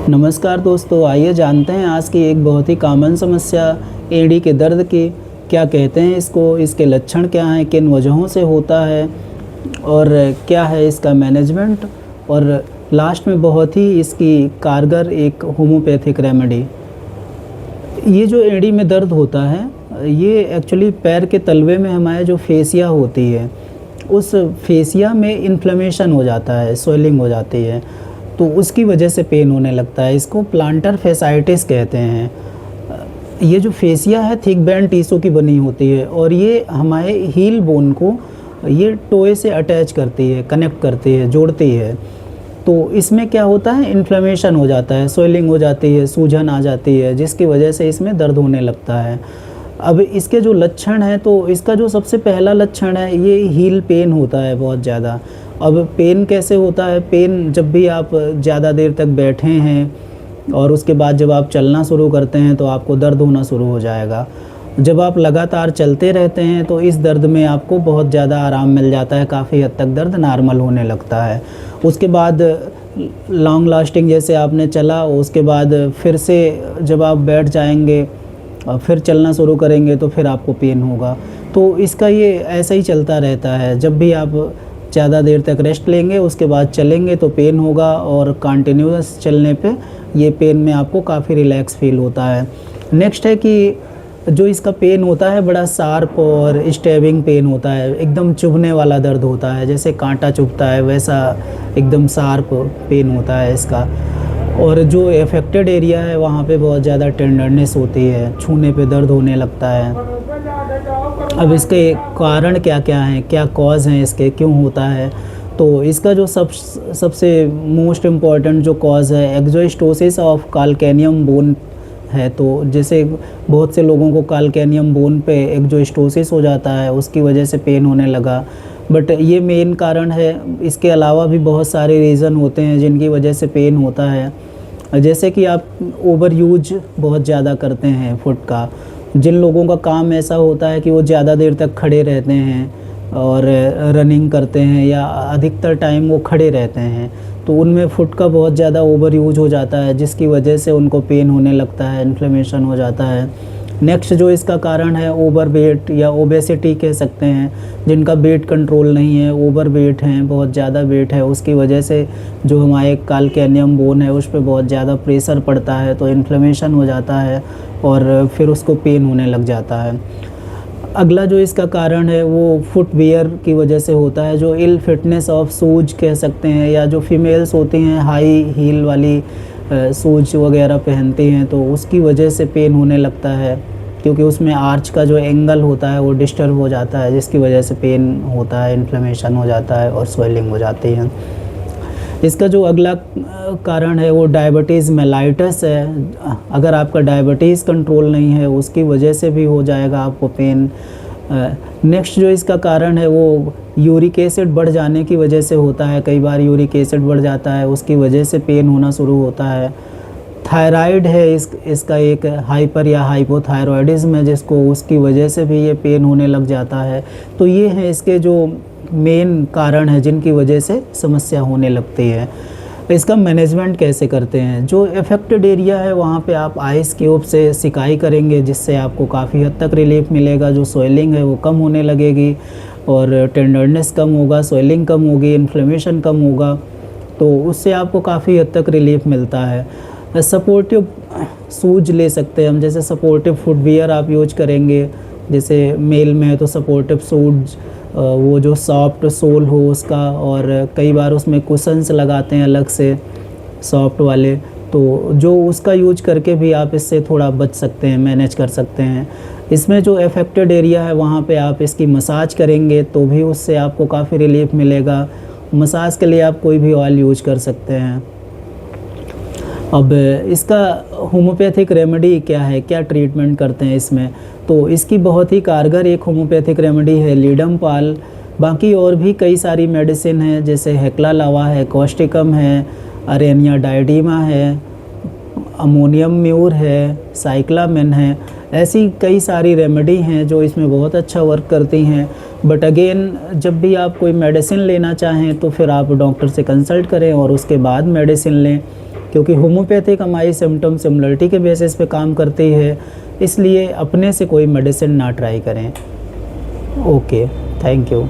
नमस्कार दोस्तों, आइए जानते हैं आज की एक बहुत ही कॉमन समस्या एड़ी के दर्द की। क्या कहते हैं इसको, इसके लक्षण क्या हैं, किन वजहों से होता है और क्या है इसका मैनेजमेंट, और लास्ट में बहुत ही इसकी कारगर एक होम्योपैथिक रेमेडी। ये जो एड़ी में दर्द होता है ये एक्चुअली पैर के तलवे में हमारे जो फेसिया होती है उस फेसिया में इन्फ्लेमेशन हो जाता है, स्वेलिंग हो जाती है, तो उसकी वजह से पेन होने लगता है। इसको प्लांटर फेसाइटिस कहते हैं। ये जो फेसिया है थिक बैंड टिश्यू की बनी होती है और ये हमारे हील बोन को ये टोए से अटैच करती है, कनेक्ट करती है, जोड़ती है। तो इसमें क्या होता है, इन्फ्लेमेशन हो जाता है, स्वेलिंग हो जाती है, सूजन आ जाती है, जिसकी वजह से इसमें दर्द होने लगता है। अब इसके जो लक्षण हैं, तो इसका जो सबसे पहला लक्षण है ये हील पेन होता है बहुत ज़्यादा। अब पेन कैसे होता है, पेन जब भी आप ज़्यादा देर तक बैठे हैं और उसके बाद जब आप चलना शुरू करते हैं तो आपको दर्द होना शुरू हो जाएगा। जब आप लगातार चलते रहते हैं तो इस दर्द में आपको बहुत ज़्यादा आराम मिल जाता है, काफ़ी हद तक दर्द नॉर्मल होने लगता है। उसके बाद लॉन्ग लास्टिंग जैसे आपने चला, उसके बाद फिर से जब आप बैठ जाएंगे और फिर चलना शुरू करेंगे तो फिर आपको पेन होगा। तो इसका ये ऐसा ही चलता रहता है, जब भी आप ज़्यादा देर तक रेस्ट लेंगे उसके बाद चलेंगे तो पेन होगा, और कंटिन्यूअस चलने पे ये पेन में आपको काफ़ी रिलैक्स फील होता है। नेक्स्ट है कि जो इसका पेन होता है बड़ा शार्प और स्टैबिंग पेन होता है, एकदम चुभने वाला दर्द होता है, जैसे कांटा चुभता है वैसा एकदम शार्प पेन होता है इसका। और जो अफेक्टेड एरिया है वहाँ पे बहुत ज़्यादा टेंडरनेस होती है, छूने पे दर्द होने लगता है। अब इसके कारण क्या क्या हैं, क्या कॉज हैं इसके, क्यों होता है, तो इसका जो सबसे मोस्ट इम्पॉर्टेंट जो कॉज है एक्सोस्टोसिस ऑफ कैल्केनियम बोन है। तो जैसे बहुत से लोगों को कैल्केनियम बोन पे एक्सोस्टोसिस हो जाता है, उसकी वजह से पेन होने लगा, बट ये मेन कारण है। इसके अलावा भी बहुत सारे रीज़न होते हैं जिनकी वजह से पेन होता है, जैसे कि आप ओवर यूज बहुत ज़्यादा करते हैं फुट का। जिन लोगों का काम ऐसा होता है कि वो ज़्यादा देर तक खड़े रहते हैं और रनिंग करते हैं या अधिकतर टाइम वो खड़े रहते हैं, तो उनमें फुट का बहुत ज़्यादा ओवर यूज हो जाता है, जिसकी वजह से उनको पेन होने लगता है, इन्फ्लेमेशन हो जाता है। नेक्स्ट जो इसका कारण है ओवर वेट या ओबेसिटी कह सकते हैं, जिनका वेट कंट्रोल नहीं है, ओवर वेट हैं, बहुत ज़्यादा वेट है, उसकी वजह से जो हमारे कैल्केनियम बोन है उस पर बहुत ज़्यादा प्रेशर पड़ता है, तो इन्फ्लेमेशन हो जाता है और फिर उसको पेन होने लग जाता है। अगला जो इसका कारण है वो फुटवियर की वजह से होता है, जो इल फिटनेस ऑफ शूज कह सकते हैं, या जो फीमेल्स होती हैं हाई हील वाली शूज वगैरह पहनती हैं, तो उसकी वजह से पेन होने लगता है, क्योंकि उसमें आर्च का जो एंगल होता है वो डिस्टर्ब हो जाता है, जिसकी वजह से पेन होता है, इन्फ्लेमेशन हो जाता है और स्वेलिंग हो जाती है। इसका जो अगला कारण है वो डायबिटीज़ मेलाइटस है। अगर आपका डायबिटीज़ कंट्रोल नहीं है उसकी वजह से भी हो जाएगा आपको पेन। नेक्स्ट जो इसका कारण है वो यूरिक एसिड बढ़ जाने की वजह से होता है। कई बार यूरिक एसिड बढ़ जाता है, उसकी वजह से पेन होना शुरू होता है। थायराइड है इसका एक हाइपर या हाइपोथायरॉयडिज्म है जिसको, उसकी वजह से भी ये पेन होने लग जाता है। तो ये हैं इसके जो मेन कारण है जिनकी वजह से समस्या होने लगती है। इसका मैनेजमेंट कैसे करते हैं, जो अफेक्टेड एरिया है वहाँ पे आप आइस क्यूब से सिकाई करेंगे, जिससे आपको काफ़ी हद तक रिलीफ मिलेगा। जो स्वेलिंग है वो कम होने लगेगी और टेंडरनेस कम होगा, स्वेलिंग कम होगी, इन्फ्लेमेशन कम होगा, तो उससे आपको काफ़ी हद तक रिलीफ मिलता है। सपोर्टिव शूज ले सकते हैं हम, जैसे सपोर्टिव फुटवियर आप यूज करेंगे, जैसे मेल में है तो सपोर्टिव शूज, वो जो सॉफ्ट सोल हो उसका, और कई बार उसमें कुशन्स लगाते हैं अलग से सॉफ्ट वाले, तो जो उसका यूज करके भी आप इससे थोड़ा बच सकते हैं, मैनेज कर सकते हैं। इसमें जो अफेक्टेड एरिया है वहाँ पे आप इसकी मसाज करेंगे तो भी उससे आपको काफ़ी रिलीफ मिलेगा। मसाज के लिए आप कोई भी ऑयल यूज कर सकते हैं। अब इसका होम्योपैथिक रेमेडी क्या है, क्या ट्रीटमेंट करते हैं इसमें, तो इसकी बहुत ही कारगर एक होम्योपैथिक रेमेडी है लीडम पाल। बाकी और भी कई सारी मेडिसिन हैं, जैसे हेक्ला लावा है, कॉस्टिकम है, अरेनिया डायडीमा है, अमोनियम म्यूर है, साइक्लामेन है। ऐसी कई सारी रेमेडी हैं जो इसमें बहुत अच्छा वर्क करती हैं। बट अगेन जब भी आप कोई मेडिसिन लेना चाहें तो फिर आप डॉक्टर से कंसल्ट करें और उसके बाद मेडिसिन लें, क्योंकि होम्योपैथिक हमारी सिम्टम सिमिलरिटी के बेसिस पे काम करती है, इसलिए अपने से कोई मेडिसिन ना ट्राई करें। Okay, thank you.